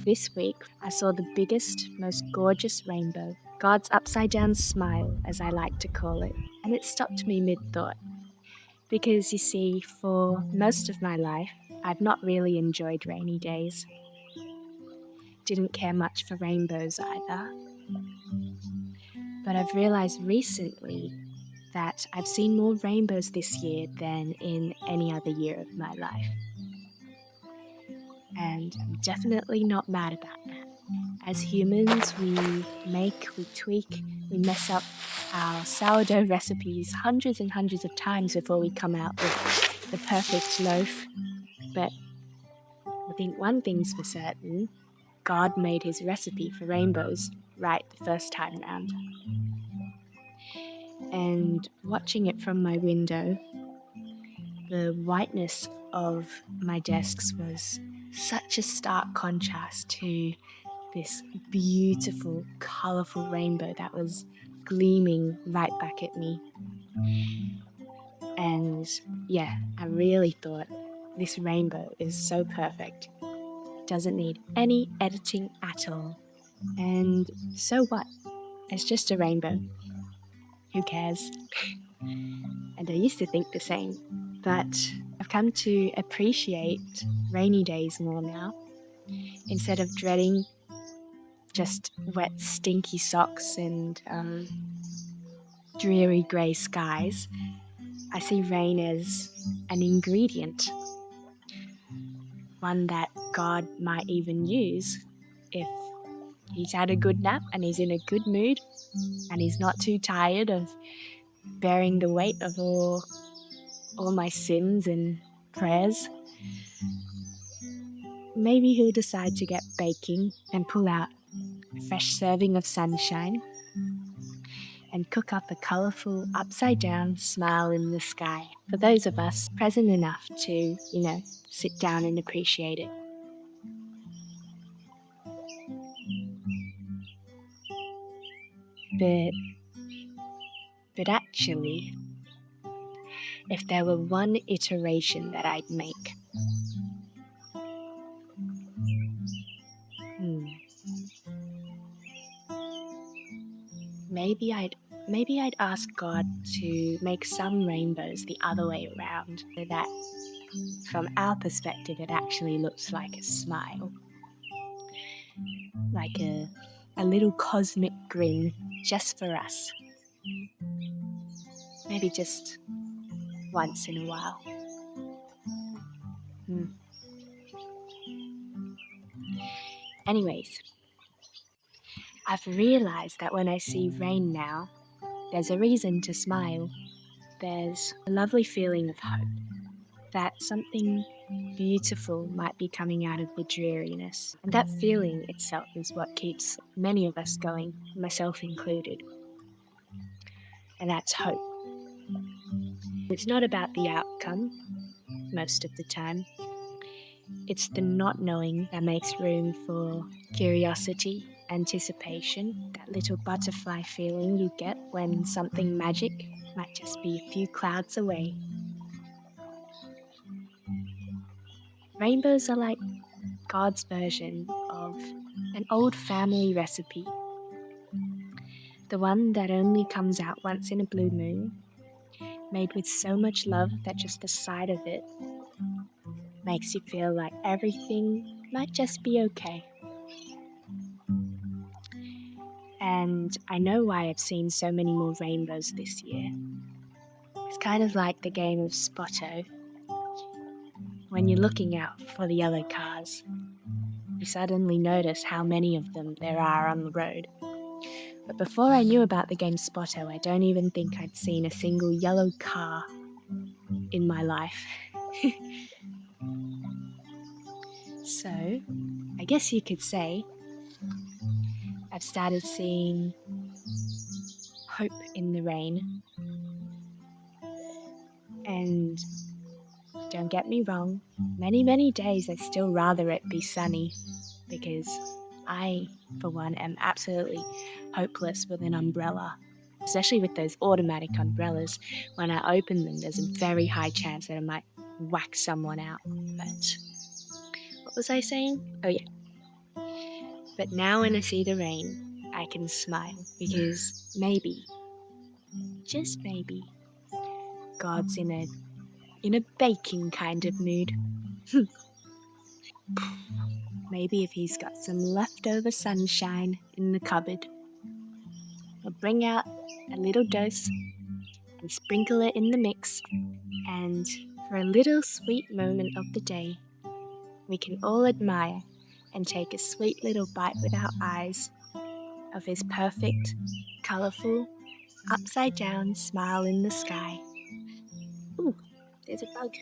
This week, I saw the biggest, most gorgeous rainbow, God's upside-down smile, as I like to call it, and it stopped me mid-thought. Because, you see, for most of my life, I've not really enjoyed rainy days. Didn't care much for rainbows either. But I've realized recently that I've seen more rainbows this year than in any other year of my life. And I'm definitely not mad about that. As humans, we make, we tweak, we mess up our sourdough recipes hundreds and hundreds of times before we come out with the perfect loaf. But I think one thing's for certain, God made his recipe for rainbows right the first time round. And watching it from my window, the whiteness of my desks was such a stark contrast to this beautiful, colourful rainbow that was gleaming right back at me. And yeah, I really thought this rainbow is so perfect. Doesn't need any editing at all. And so what? It's just a rainbow. Who cares? And I used to think the same, but I've come to appreciate rainy days more now. Instead of dreading just wet, stinky socks and dreary grey skies, I see rain as an ingredient, one that God might even use if he's had a good nap and he's in a good mood and he's not too tired of bearing the weight of all my sins and prayers. Maybe he'll decide to get baking and pull out a fresh serving of sunshine and cook up a colourful upside-down smile in the sky for those of us present enough to, sit down and appreciate it. But actually, if there were one iteration that I'd make, maybe I'd ask God to make some rainbows the other way around, so that from our perspective it actually looks like a smile. Like a little cosmic grin just for us. Maybe just once in a while. Anyways, I've realized that when I see rain now, there's a reason to smile. There's a lovely feeling of hope, that something beautiful might be coming out of the dreariness. And that feeling itself is what keeps many of us going, myself included. And that's hope. It's not about the outcome, most of the time. It's the not knowing that makes room for curiosity, anticipation, that little butterfly feeling you get when something magic might just be a few clouds away. Rainbows are like God's version of an old family recipe. The one that only comes out once in a blue moon, made with so much love that just the sight of it makes you feel like everything might just be okay. And I know why I've seen so many more rainbows this year. It's kind of like the game of Spotto. When you're looking out for the yellow cars, you suddenly notice how many of them there are on the road. But before I knew about the game Spotto, I don't even think I'd seen a single yellow car in my life. So, I guess you could say I've started seeing hope in the rain. And don't get me wrong, many days I'd still rather it be sunny, because I, for one, am absolutely hopeless with an umbrella. Especially with those automatic umbrellas. When I open them, there's a very high chance that I might whack someone out. But what was I saying? Oh yeah. But now when I see the rain, I can smile because maybe, just maybe, God's in a baking kind of mood. Maybe if he's got some leftover sunshine in the cupboard, he'll bring out a little dose and sprinkle it in the mix, and for a little sweet moment of the day, we can all admire and take a sweet little bite with our eyes of his perfect, colourful, upside down smile in the sky. Ooh, there's a bug.